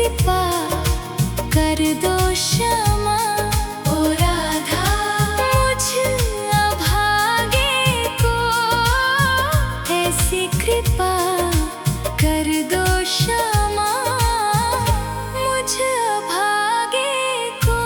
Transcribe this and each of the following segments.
कृपा कर दो क्षमा। ओ राधा मुझ अभागे को ऐसी कृपा कर दो क्षमा, मुझ अभागे को।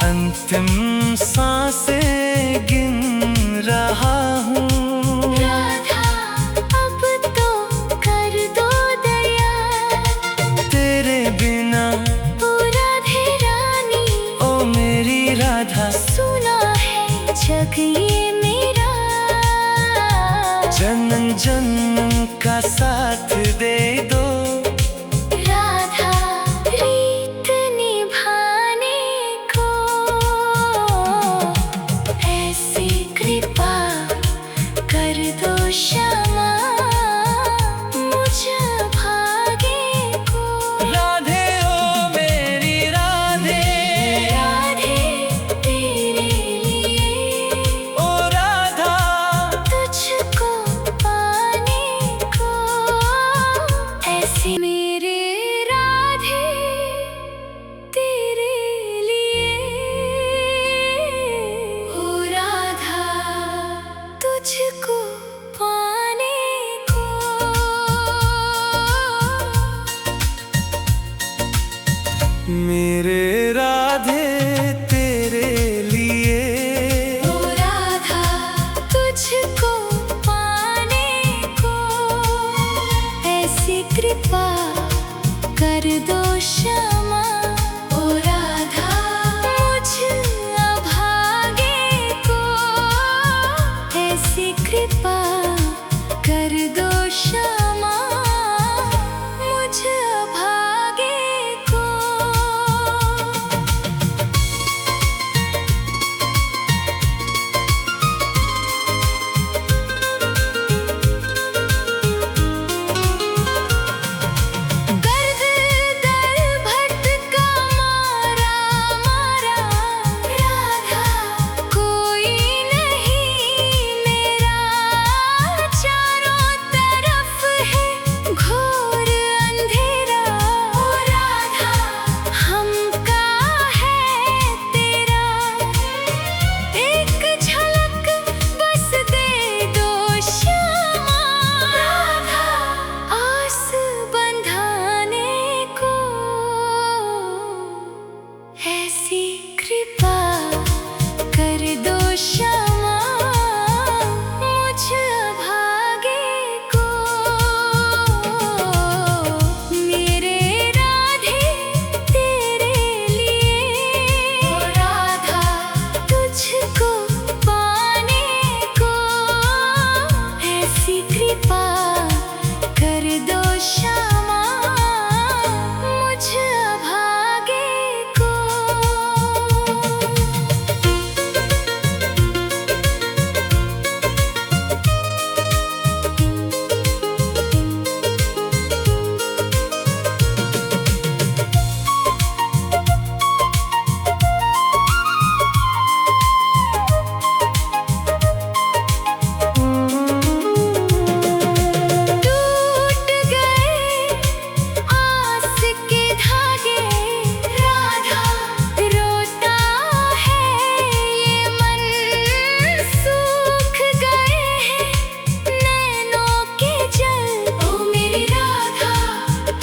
अंतिम सांसें गिन रहा हूँ। राधा अब तो कर दो दया, तेरे बिना ओ राधे रानी, ओ मेरी राधा, सुना है जग ये मेरा। जन्म जन्म का साथ दे दो राधा रीत निभाने को, ऐसी कृपा कर दो क्षमा मुझ भागे को। राधे ओ मेरी राधे, राधे तेरे लिए, ओ राधा तुझको पाने को, ऐसी मेरे राधे तेरे लिए। ओ राधा तुझको पाने कृपा कर दो क्षमा मुझ अभागे को। गर्द दर भटका मारा मारा राधा, कोई नहीं मेरा, चारों तरफ है घोर अंधेरा। ओ राधा हमका है तेरा, एक झलक बस दे दो क्षमा राधा, आस बंधाने को। ऐसी कृपा कर दो क्षमा मुझ अभागे को। मेरे राधे तेरे लिए, ओ राधा तुझको पाने को। ऐसी कृपा कर दो क्षमा मुझ अभागे को। टूट गए आस के धागे राधा, रोता है ये मन, सूख गए हैं नैनों के जल। ओ मेरी राधा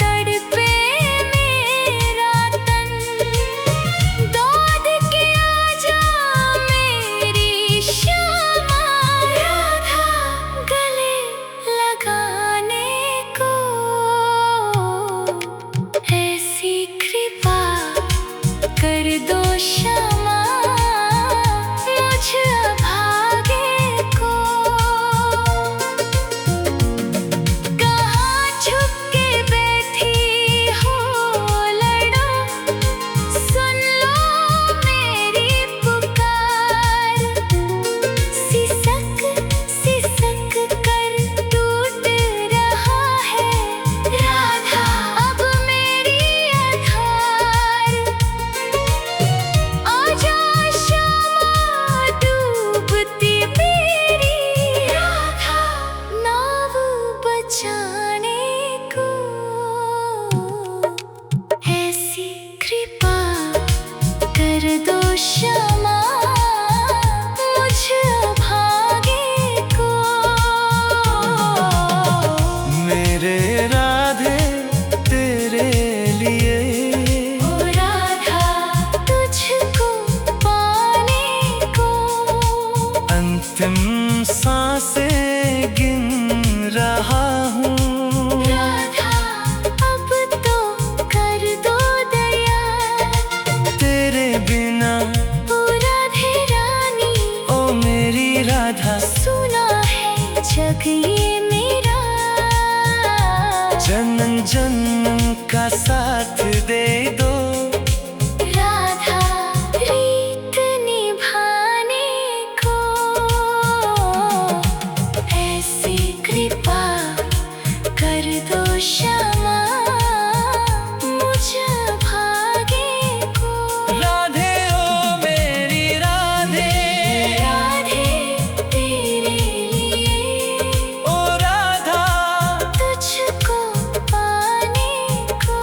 तड़पे मेरा तन, दौड़ के आजा मेरी श्यामा राधा, गले लगाने को। ऐसी कृपा कर दो क्षमा मुझ अभागे को। कहाँ छुप के बैठी हो लड़ो, सुन लो मेरी पुकार। सिसक सिसक कर टूट रहा है राधा अब मेरी आधार। आजा श्यामा डूबती मेरी राधा, नाव बचाने को। ऐसी कृपा कर दो क्षमा मुझ अभागे को। मेरे राधे तेरे लिए, ओ राधा तुझको पाने को। अंतिम सांसें गिन रहा हूँ। राधा अब तो कर दो दया, तेरे बिना ओ राधे रानी, ओ मेरी राधा, सुना है जग ये मेरा। जन्म जन्म का साथ दे दो राधा रीत निभाने को। ऐसी कृपा कर दो क्षमा मुझ अभागे को। राधे ओ मेरी राधे, राधे तेरे लिए, ओ राधा तुझको पाने को।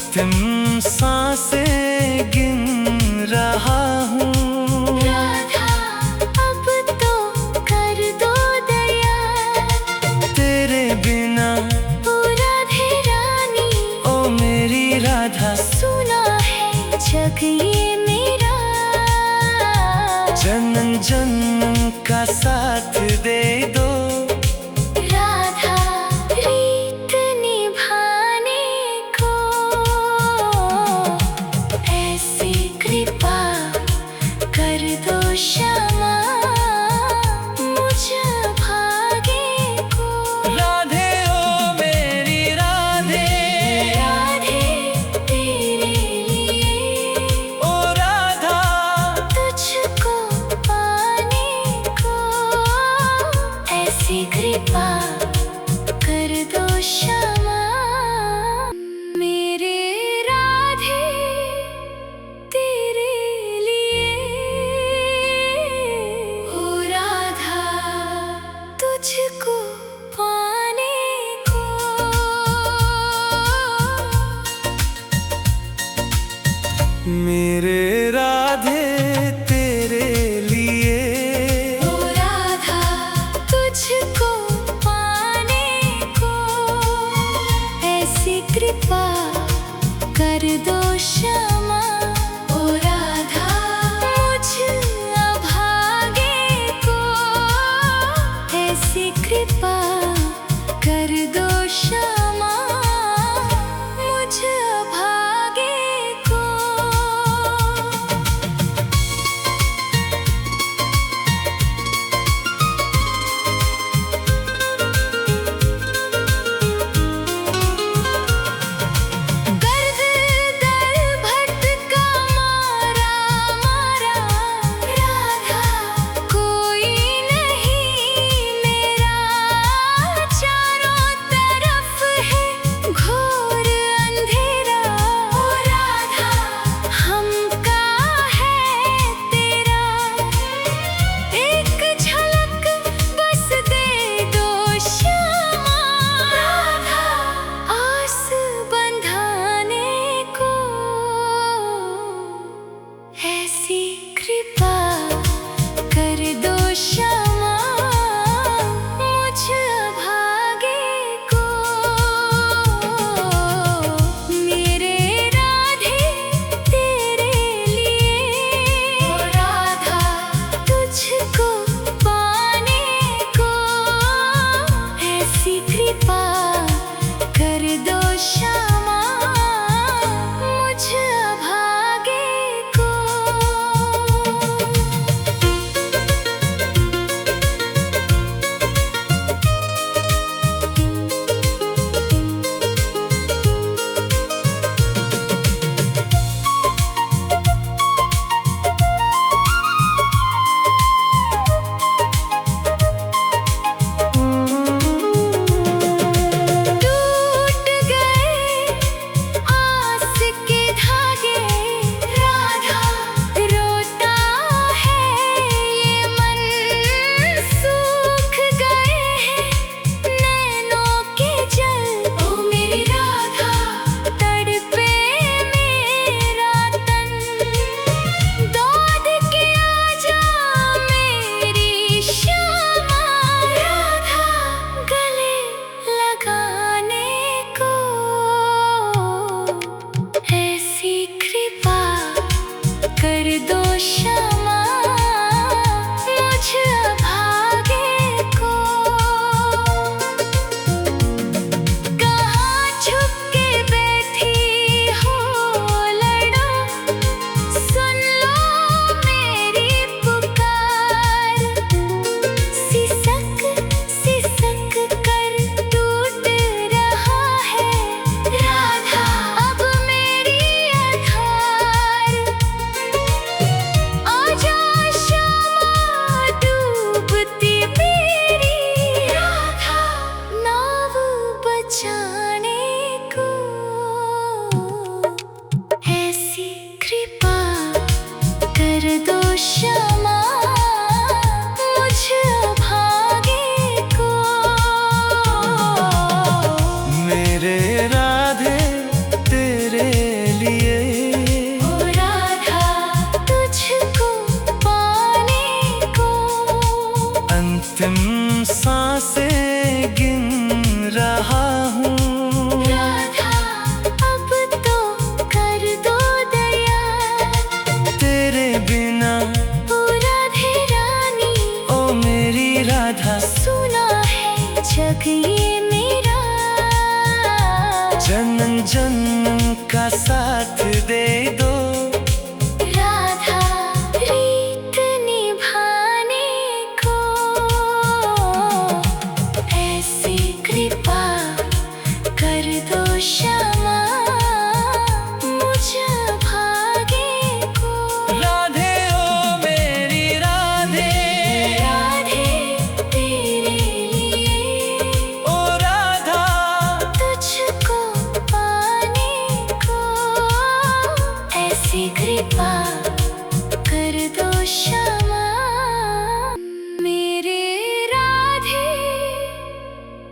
तुम सांसें गिन रहा हूँ। राधा अब तो कर दो दया, तेरे बिना ओ राधे रानी, ओ मेरी राधा, सुना है जग ये मेरा। जन्म जन्म का साथ दे दो, राधा रीत निभाने को, ऐसी कृपा कर दो क्षमा मुझ भागे को। राधे ओ मेरी राधे, राधे तेरे लिए, ओ राधा तुझको पाने को, ऐसी कृपा कर दो क्षमा। मेरे राधे तेरे लिए, ओ राधा तुझको पाने को। मेरे राधे तेरे लिए, ओ राधा तुझको पाने को, ऐसी कृपा कर दो क्षमा। ओ राधा मुझ अभागे को, ऐसी कृपा कर दो क्षमा मुझ अभागे को। का साथ दे दो। राधा रीत निभाने को ऐसी कृपा कर दो क्षमा मुझ भागे को। राधे ओ मेरी राधे, राधे तेरे लिए, ओ राधा तुझको पाने को ऐसी कृपा कर दो क्षमा। मेरे राधे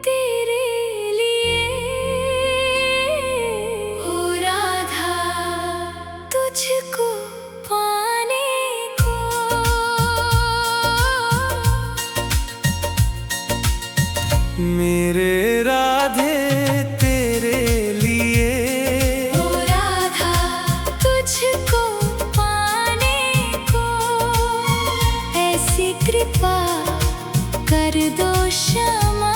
तेरे लिए, ओ राधा तुझको पाने को। मेरे राधे तेरे लिए, ओ राधा तुझको पाने को ऐसी कृपा कर दो क्षमा।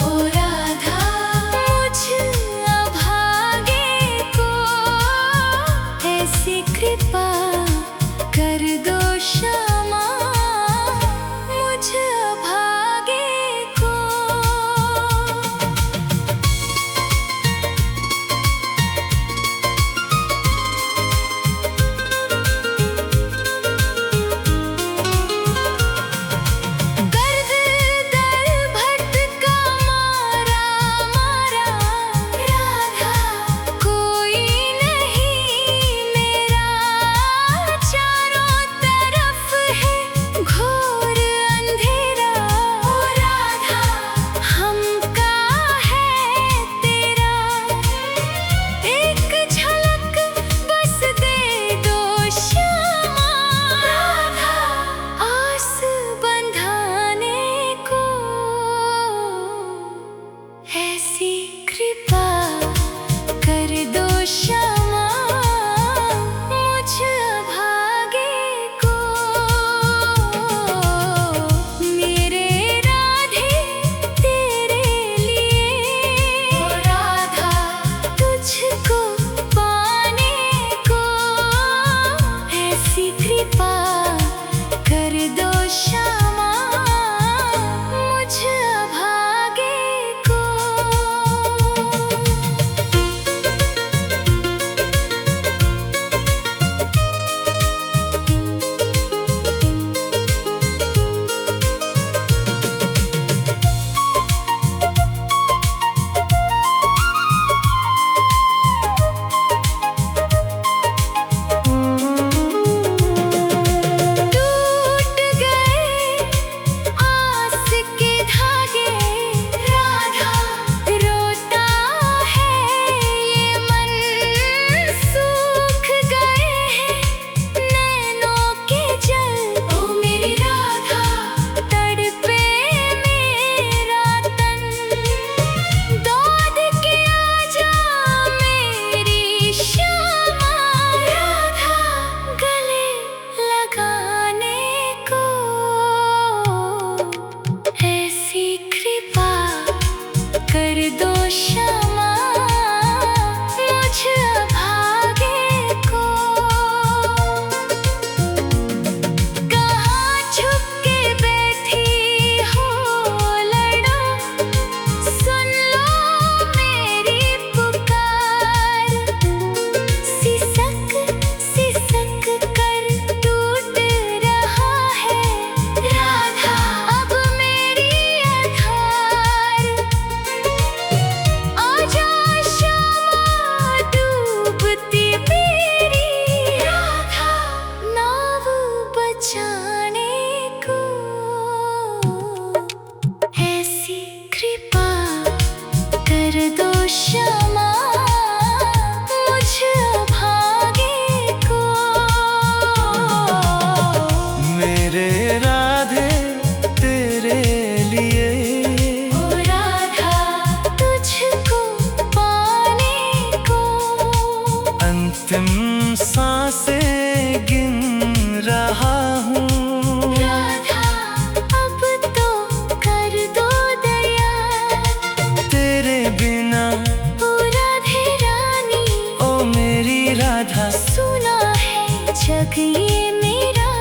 ओ राधा मुझ अभागे को ऐसी कृपा कर दो क्षमा मुझ अभागे को। गर्द दर भटका मारा मारा राधा कोई नहीं मेरा, चारों तरफ है घोर अंधेरा। ओ राधा हमका है तेरा, एक झलक बस दे दो क्षमा। राधा आस बंधाने को ऐसी कृपा कर दो क्षमा मुझ भागे को। मेरे राधे तेरे लिए, ओ राधा तुझको पाने को ऐसी कृपा कर दो क्षमा मुझ भागे को। टूट गए आस के धागे, राधा रोता है ये मन, सूख गए हैं नैनों के जल। ओ मेरी राधा तड़पे मेरा तन, दौड़ के आजा मेरी श्यामा। राधा गले लगाने को ऐसी कृपा कर दो क्षमा मुझ भागे को। कहाँ छुप के बैठी हो लड़ो, सुन लो मेरी पुकार। सिसक सिसक कर टूट रहा है राधा अब मेरी आधार। आजा श्यामा डूबती मेरी राधा नाव बचाने को ऐसी कृपा कर दो क्षमा मुझ भागे को। मेरे राधे तेरे लिए, ओ राधा तुझको पाने को अंतिम सांसें गिन रहा हूँ। राधा अब तो कर दो दया, तेरे बिना ओ राधे रानी, ओ राधा सुना है जग ये मेरा,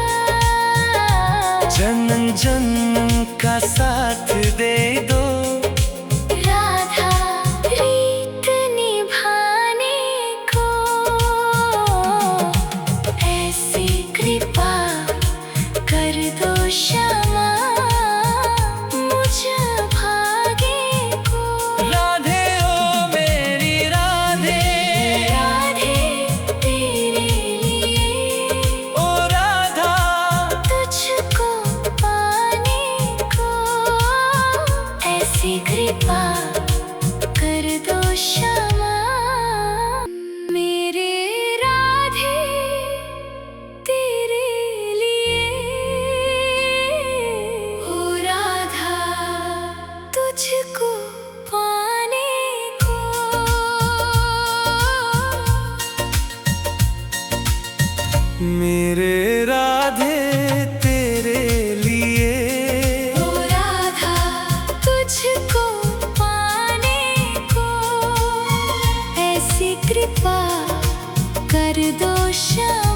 जन्म जन्म का साथ दे दो। राधा रीत निभाने को, ऐसी कृपा कर दो क्षमा मुझ भागे को। राधे ओ मेरी राधे, राधे तेरे लिए, ओ राधा तुझको पाने को, ऐसी कृपा कर दो क्षमा मेरे राधे तेरे लिए। ओ राधा तुझको पाने को। मेरे राधे तेरे लिए, ओ राधा तुझको पाने को, ऐसी कृपा कर दो क्षमा।